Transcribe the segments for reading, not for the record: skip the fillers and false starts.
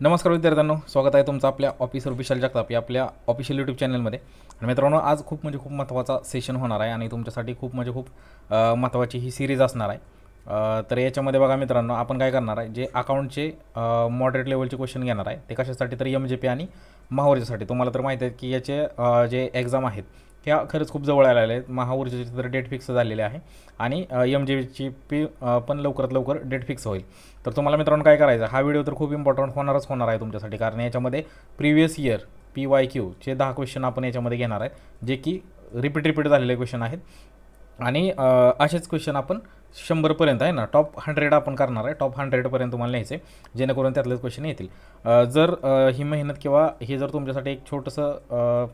नमस्कार विद्यार्थ्यांनो, स्वागत आहे तुमचं आपल्या ऑफिसर विशाल जगताप या आपल्या ऑफिशियल यूट्यूब चॅनलमध्ये. आणि मित्रांनो, आज खूप महत्त्वाचा सेशन होणार आहे आणि तुमच्यासाठी खूप महत्त्वाची ही सिरीज असणार आहे. तर याच्यामध्ये बघा मित्रांनो, आपण काय करणार आहे, जे अकाउंटचे मॉडरेट लेवलचे क्वेश्चन घेणार आहे. ते कशासाठी? तर MJP आणि महाऊर्जासाठी. तुम्हाला तर माहिती आहे की याचे जे एक्झाम आहेत ह्या खरंच खूप जवळ आलेले आहेत. महाऊर्जाची तर डेट फिक्स झालेली आहे आणि MJP पण लवकरात लवकर डेट फिक्स होईल. तर तुम्हाला मित्रांनो काय करायचं, हा व्हिडिओ तर खूप इम्पॉर्टंट होणार आहे तुमच्यासाठी, कारण याच्यामध्ये प्रिव्हियस इयर PYQचे 10 क्वेश्चन आपण याच्यामध्ये घेणार आहेत, जे की रिपीट झालेले क्वेश्चन आहेत. आणि असेच क्वेश्चन आपण 100पर्यंत आहे ना, टॉप 100 आपण करणार आहे. टॉप 100पर्यंत तुम्हाला न्यायचे, जेणेकरून त्यातलेच क्वेश्चन येतील. जर ही मेहनत किंवा हे जर तुमच्यासाठी एक छोटंसं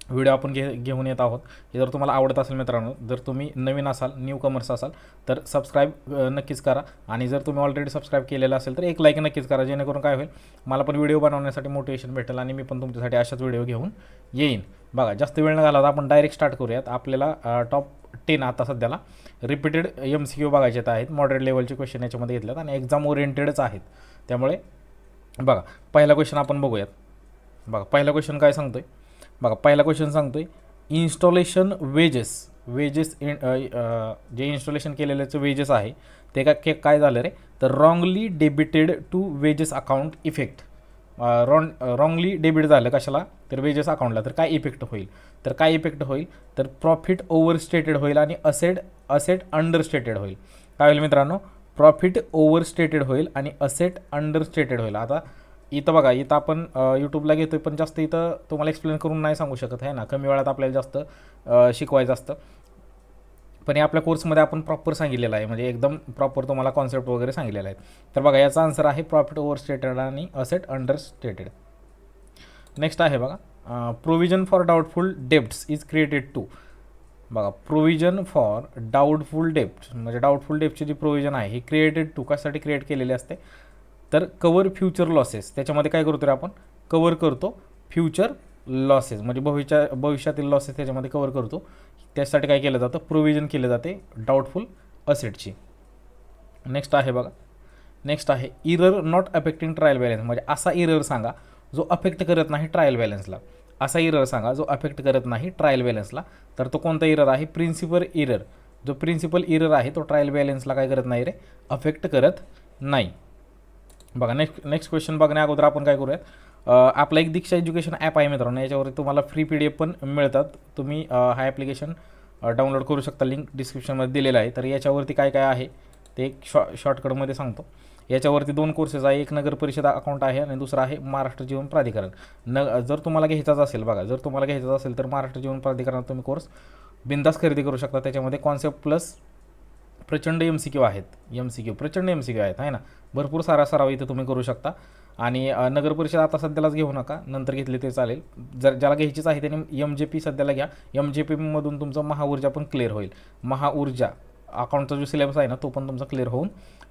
व्हिडिओ आपण घेऊन येत आहोत, हे जर तुम्हाला आवडत असेल मित्रांनो, जर तुम्ही नवीन असाल, न्यू कमर्स असाल, तर सबस्क्राईब नक्कीच करा. आणि जर तुम्ही ऑलरेडी सबस्क्राईब केलेलं असेल तर एक लाईक नक्कीच करा, जेणेकरून काय होईल, मला पण व्हिडिओ बनवण्यासाठी मोटिवेशन भेटेल आणि मी पण तुमच्यासाठी अशाच व्हिडिओ घेऊन येईन. बघा, जास्त वेळ न घालवता आपण डायरेक्ट स्टार्ट करूयात. आपल्याला टॉप 10 आता सध्याला रिपीटेड MCQ बघायचे आहेत. मॉडरेट लेवलचे क्वेश्चन याच्यामध्ये घेतलेत आणि एक्झाम ओरिएंटेडच आहेत. त्यामुळे बघा, पहिला क्वेश्चन आपण बघूयात. बघा, पहिला क्वेश्चन काय सांगतोय. बघा, पहिला क्वेश्चन सांगतोय इन्स्टॉलेशन वेजेस जे इन्स्टॉलेशन केलेल्याचं वेजेस आहे ते काय झालं रे, तर wrongly debited to wages account effect. Wrongly debit झालं कशाला, तर वेजेस अकाउंटला. तर काय इफेक्ट होईल, तर प्रॉफिट ओव्हरस्टेटेड होईल आणि असेट अंडरस्टेटेड होईल. काय होईल मित्रांनो, प्रॉफिट ओव्हरस्टेटेड होईल आणि असेट अंडरस्टेटेड होईल. आता इथं बघा, इथं आपण यूट्यूबला घेतोय, पण जास्त इथं तुम्हाला एक्सप्लेन करून नाही सांगू शकत आहे ना, कमी वेळात आपल्याला जास्त शिकवायचं असतं. पण हे आपल्या कोर्समध्ये आपण प्रॉपर सांगितलेलं आहे, म्हणजे एकदम प्रॉपर तुम्हाला कॉन्सेप्ट वगैरे सांगितलेला आहे. तर बघा, याचा आन्सर आहे प्रॉफिट ओव्हरस्टेटेड आणि असेट अंडरस्टेटेड. नेक्स्ट आहे बघा, provision for doubtful debts is created to. बघा, प्रोव्हिजन फॉर डाऊटफुल डेब्ट, म्हणजे डाऊटफुल डेब्टची जी प्रोव्हिजन आहे ही क्रिएटेड टू कशासाठी क्रिएट केलेली असते, तर कवर फ्युचर लॉसेस. त्याच्यामध्ये काय करतो रे आपण, कवर करतो फ्युचर लॉसेस, म्हणजे भविष्यातील लॉसेस त्याच्यामध्ये कवर करतो. त्यासाठी काय केलं जातं, प्रोव्हिजन केले जाते डाऊटफुल असेटची. नेक्स्ट आहे error not affecting trial balance. म्हणजे असा इरर सांगा जो अफेक्ट करत नाही ट्रायल बॅलन्सला. तर तो कोणता इरर आहे, प्रिन्सिपल इरर. जो प्रिन्सिपल इरर आहे तो ट्रायल बॅलन्सला काय करत नाही रे, अफेक्ट करत नाही. बघा, नेक्स्ट क्वेश्चन बघण्या अगोदर आपण काय करूयात, आपला एक दीक्षा एज्युकेशन ॲप आहे मित्रांनो, याच्यावरती तुम्हाला फ्री PDF पण मिळतात. तुम्ही हा ॲप्लिकेशन डाउनलोड करू शकता, लिंक डिस्क्रिप्शनमध्ये दिलेला आहे. तर याच्यावरती काय आहे ते एक शॉर्टकटमध्ये सांगतो. याच्यावरती 2 कोर्सेस आहे, एक नगर परिषद अकाउंट आहे आणि दुसरा आहे महाराष्ट्र जीवन प्राधिकरण. जर तुम्हाला घ्यायचाच असेल तर महाराष्ट्र जीवन प्राधिकरणात तुम्ही कोर्स बिंदास खरेदी करू शकता. त्याच्यामध्ये कॉन्सेप्ट प्लस प्रचंड MCQ आहेत, प्रचंड MCQ आहेत, आहे ना. भरपूर सारा सराव इथं तुम्ही करू शकता. आणि नगर परिषद आता सध्यालाच घेऊ नका, नंतर घेतले ते चालेल. जर ज्याला घ्यायचीच आहे त्याने MJP सध्याला घ्या. MJPमधून तुमचं महाऊर्जा पण क्लिअर होईल. महाऊर्जा अकाउंटचा जो सिलेबस आहे ना, तो पण तुमचा क्लिअर होऊन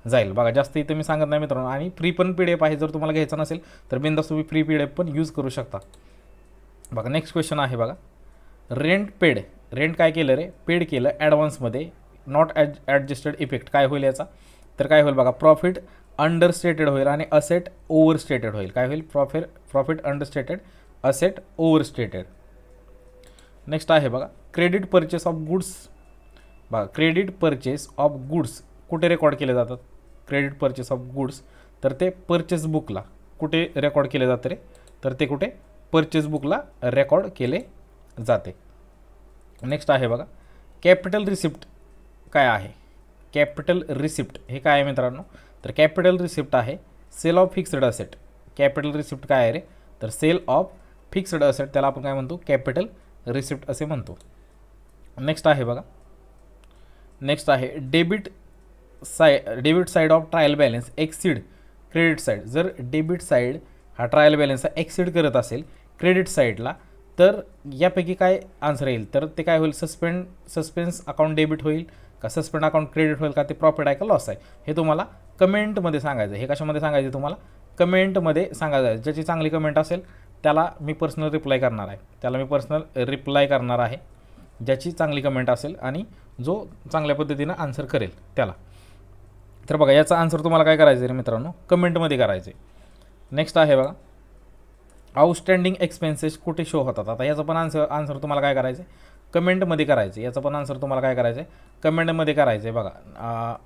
जाईल. बघा, जास्त इथं मी सांगत नाही मित्रांनो. आणि फ्री पण PDF आहे, जर तुम्हाला घ्यायचा नसेल तर बिंदास तुम्ही फ्री PDF पण यूज करू शकता. बघा, नेक्स्ट क्वेश्चन आहे बघा, रेंट काय केलं रे, पेड केलं ॲडव्हान्समध्ये, नॉट ॲडजस्टेड इफेक्ट. काय होईल याचा, तर काय होईल बघा, प्रॉफिट अंडरस्टेटेड होईल आणि असेट ओव्हरस्टेटेड होईल. काय होईल, प्रॉफिट अंडरस्टेटेड, असेट ओव्हरस्टेटेड. नेक्स्ट आहे बघा, क्रेडिट परचेस ऑफ गुड्स. बघा, क्रेडिट परचेस ऑफ गुड्स कुठे रेकॉर्ड केले जातात, क्रेडिट परचेस ऑफ गुड्स, तर ते परचेस बुकला कुठे रेकॉर्ड केले जाते रे, तर ते कुठे परचेस बुकला रेकॉर्ड केले जाते. नेक्स्ट आहे बघा, कॅपिटल रिसिप्ट काय आहे, कॅपिटल रिसिप्ट हे काय आहे मित्रांनो, तर कॅपिटल रिसिप्ट आहे sale of fixed asset. Capital receipt काय आहे रे, तर सेल ऑफ फिक्स्ड असेट, त्याला आपण काय म्हणतो, कॅपिटल रिसिप्ट असे म्हणतो. नेक्स्ट आहे बघा, debit side of trial balance exceed credit side. जर डेबिट साईड हा ट्रायल बॅलन्सचा एक्सीड करत असेल क्रेडिट साईडला, तर यापैकी काय आन्सर येईल, तर ते काय होईल, सस्पेन्स अकाउंट डेबिट होईल का सस्पेंड अकाउंट क्रेडिट होईल का, ते प्रॉफिट आहे का लॉस आहे, हे तुम्हाला कमेंटमध्ये सांगायचं. हे कशामध्ये सांगायचं, तुम्हाला कमेंटमध्ये सांगायचं. ज्याची चांगली कमेंट असेल त्याला मी पर्सनल रिप्लाय करणार आहे, ज्याची चांगली कमेंट असेल आणि जो चांगल्या पद्धतीनं आन्सर करेल त्याला. तर बघा, याचा आन्सर तुम्हाला काय करायचं आहे मित्रांनो, कमेंटमध्ये करायचं आहे. नेक्स्ट आहे बघा, आउटस्टँडिंग एक्सपेन्सेस कुठे शो होतात. आता याचं पण आन्सर तुम्हाला काय करायचं आहे, कमेंटमध्ये करायचं. याचं पण आन्सर तुम्हाला काय करायचं आहे, कमेंटमध्ये करायचं आहे. बघा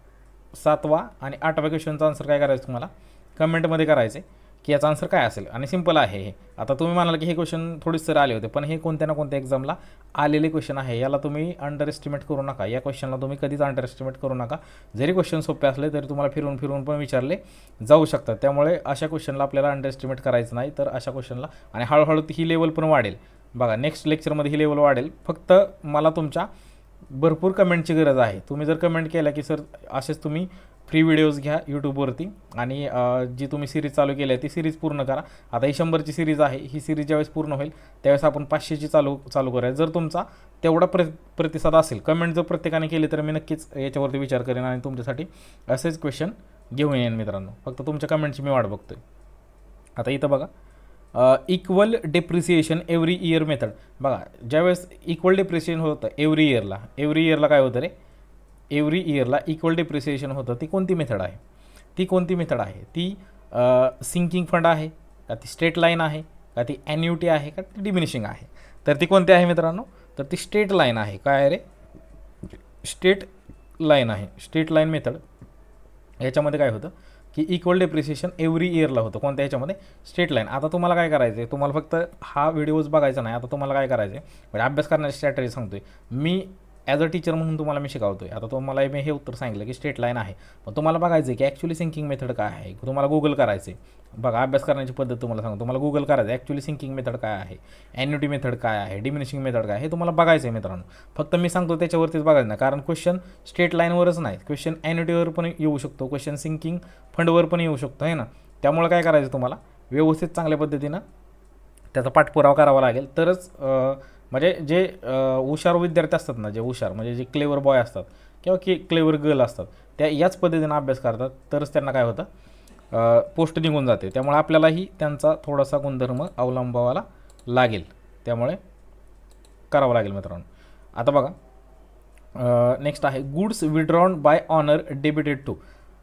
7वा आणि 8व्या क्वेश्चनचा आन्सर काय करायचं तुम्हाला, कमेंटमध्ये करायचं आहे की याचा आन्सर काय असेल. आणि सिंपल आहे हे. आता तुम्ही म्हणाल की हे क्वेश्चन थोडीच सर आले होते, पण हे कोणत्या ना कोणत्या एक्झामला आलेले क्वेश्चन आहे. याला तुम्ही अंडर एस्टिमेट करू नका. या क्वेश्चनला तुम्ही कधीच अंडर एस्टिमेट करू नका. जरी क्वेश्चन सोपे असले तरी तुम्हाला फिरून फिरून पण विचारले जाऊ शकतात. त्यामुळे अशा क्वेश्चनला आपल्याला अंडर एस्टिमेट करायचं नाही. तर अशा क्वेश्चनला आणि हळूहळू ही लेवल पण वाढेल. बघा नेक्स्ट लेक्चरमध्ये ही लेवल वाढेल. फक्त मला तुमच्या भरपूर कमेंटची गरज आहे. तुम्ही जर कमेंट केल्या की सर असेच तुम्ही फ्री व्हिडिओज घ्या यूट्यूबवरती आणि जी तुम्ही सिरीज चालू केली आहे ती सिरीज पूर्ण करा. आता ही 100ची सिरीज आहे. ही सिरीज ज्यावेळेस पूर्ण होईल त्यावेळेस आपण 500ची चालू करूया. जर तुमचा तेवढा प्रतिसाद असेल, कमेंट जर प्रत्येकाने केली तर मी नक्कीच याच्यावरती विचार करेन आणि तुमच्यासाठी असेच क्वेश्चन घेऊन येईन मित्रांनो. फक्त तुमच्या कमेंटची मी वाट बघतोय. आता इथं बघा, equal depreciation every year method. बघा ज्यावेळेस इक्वल डेप्रिसिएशन होतं एव्हरी इयरला काय होतं रे, एव्हरी इयरला इक्वल डेप्रिसिएशन होतं. ती कोणती मेथड आहे, ती सिंकिंग फंड आहे का, ती स्ट्रेट लाईन आहे का, ती ॲन्युटी आहे का, ती डिमिनिशिंग आहे. तर ती कोणती आहे मित्रांनो, तर ती स्ट्रेट लाईन आहे. काय आहे रे, स्ट्रेट लाईन आहे. स्ट्रेट लाईन मेथड याच्यामध्ये काय होतं की इक्वल डेप्रिसिएशन एव्हरी इयरला होतं. कोणत्या ह्याच्यामध्ये, स्ट्रेट लाईन. आता तुम्हाला काय करायचं आहे, तुम्हाला फक्त हा व्हिडिओज बघायचा नाही. आता तुम्हाला काय करायचं आहे, म्हणजे अभ्यास करण्याची स्ट्रॅटेजी सांगतोय मी. ॲज अ टीचर म्हणून तुम्हाला मी शिकवतो आहे. आता तुम्हाला मी हे उत्तर सांगितलं की स्ट्रेट लाईन आहे, पण तुम्हाला बघायचं आहे की ॲक्च्युली सिंकिंग मेथड काय आहे. तुम्हाला गुगल करायचं आहे. बघा अभ्यास करण्याची पद्धत तुम्हाला सांगतो. तुम्हाला गुगल करायचं आहे ॲक्च्युली सिंकिंग मेथड काय आहे, ॲन्युटी मेथड काय आहे, डिमिनिशिंग मेथड काय आहे, हे तुम्हाला बघायचं आहे मित्रांनो. फक्त मी सांगतो त्याच्यावरतीच बघायचं नाही, कारण क्वेश्चन स्ट्रेट लाईनवरच नाही, क्वेश्चन ॲन्युटीवर पण येऊ शकतो, क्वेश्चन सिंकिंग फंडवर पण येऊ शकतो आहे ना. त्यामुळे काय करायचं, तुम्हाला व्यवस्थित चांगल्या पद्धतीनं त्याचा पाठपुरावा करावा लागेल. तरच म्हणजे जे हुशार विद्यार्थी असतात ना, जे हुशार म्हणजे जे क्लेवर बॉय असतात किंवा क्लेवर गर्ल असतात, त्या याच पद्धतीनं अभ्यास करतात. तरच त्यांना काय होतं, पोस्ट निघून जाते. त्यामुळे आपल्यालाही त्यांचा थोडासा गुणधर्म अवलंबावाला लागेल. त्यामुळे करावं लागेल मित्रांनो. आता बघा नेक्स्ट आहे, goods withdrawn by owner debited to.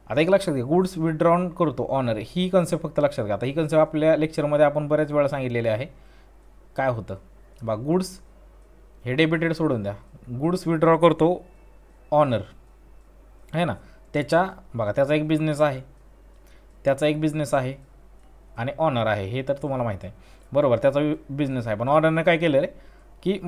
आता एक लक्षात घ्या, गुड्स विड्रॉन करतो ऑनर, ही कन्सेप्ट फक्त लक्षात घ्या. आता ही कन्सेप्ट आपल्या लेक्चरमध्ये आपण बऱ्याच वेळा सांगितलेली आहे. काय होतं बा, गुड्स हे डेबिटेड सोडून द्या, गुड्स विड्रॉ करतो ऑनर आहे ना. त्याचा एक बिझनेस आहे, आणि ऑनर आहे, हे तर तुम्हाला माहीत आहे बरोबर. त्याचा बिझनेस आहे, पण ऑनरने काय केलं रे की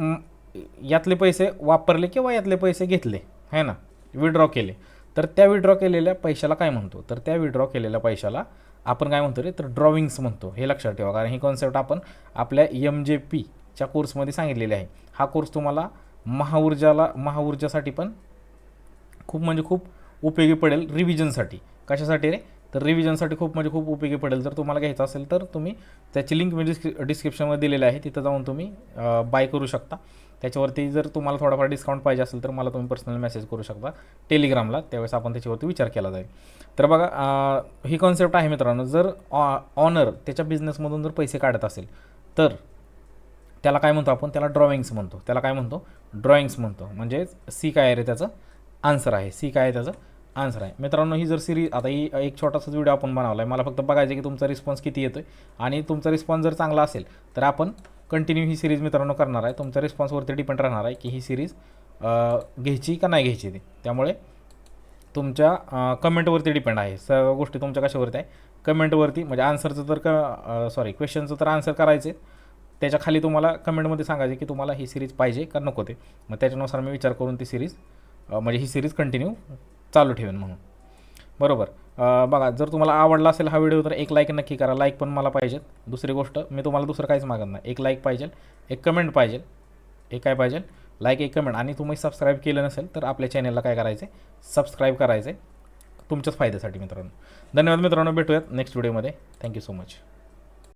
यातले पैसे वापरले किंवा यातले पैसे घेतले आहे ना, विड्रॉ केले. तर त्या विड्रॉ केलेल्या पैशाला काय म्हणतो, तर त्या विड्रॉ केलेल्या पैशाला आपण काय म्हणतो रे, तर ड्रॉविंग्स म्हणतो. हे लक्षात ठेवा, कारण ही कॉन्सेप्ट आपण आपल्या MJPच्या कोर्समध्ये सांगितलेली आहे. हा कोर्स तुम्हाला महाऊर्जासाठी पण खूप उपयोगी पडेल, रिव्हिजनसाठी. कशासाठी रे, तर रिव्हिजनसाठी खूप उपयोगी पडेल. जर तुम्हाला घ्यायचं असेल तर तुम्ही त्याची लिंक मी डिस्क्रिप्शनमध्ये दिलेली आहे, तिथं जाऊन तुम्ही बाय करू शकता. त्याच्यावरती जर तुम्हाला थोडाफार डिस्काउंट पाहिजे असेल तर मला तुम्ही पर्सनल मेसेज करू शकता टेलिग्रामला, त्यावेळेस आपण त्याच्यावरती विचार केला जाईल. तर बघा ही कॉन्सेप्ट आहे मित्रांनो. जर ऑनर त्याच्या बिझनेसमधून जर पैसे काढत असेल तर त्याला काय म्हणतो आपण, त्याला ड्रॉविंग्स म्हणतो. म्हणजे सी काय आहे रे, त्याचं आन्सर आहे. मित्रांनो ही जर सिरीज, आता ही एक छोटासाच व्हिडिओ आपण बनवला आहे. मला फक्त बघायचं की तुमचा रिस्पॉन्स किती येतो आहे, आणि तुमचा रिस्पॉन्स जर चांगला असेल तर आपण कंटिन्यू ही सिरीज मित्रांनो करणार आहे. तुमच्या रिस्पॉन्सवरती डिपेंड राहणार आहे की ही सिरीज घ्यायची का नाही घ्यायची ती. त्यामुळे तुमच्या कमेंटवरती डिपेंड आहे. सर्व गोष्टी तुमच्या कशावरती आहे, कमेंटवरती. म्हणजे आन्सरचं तर क्वेश्चनचं तर आन्सर करायचे, त्याच्या खाली तुम्हाला कमेंटमध्ये सांगायचे की तुम्हाला ही सिरीज पाहिजे का नको ते. मग त्याच्यानुसार मी विचार करून ती सिरीज म्हणजे ही सिरीज कंटिन्यू चालू ठेवेन म्हणून, बरोबर. बघा जर तुम्हाला आवडला असेल हा व्हिडिओ तर एक लाईक नक्की करा. लाईक पण मला पाहिजेत. दुसरी गोष्ट मी तुम्हाला दुसरं काहीच मागत नाही, एक लाईक पाहिजे, एक कमेंट पाहिजे. एक काय पाहिजे, लाईक, एक कमेंट. आणि तुम्ही सबस्क्राईब केलं नसेल तर आपल्या चॅनलला काय करायचं आहे, सबस्क्राईब करायचं आहे, तुमच्याच फायद्यासाठी मित्रांनो. धन्यवाद मित्रांनो, भेटूयात नेक्स्ट व्हिडिओमध्ये. Thank you so much.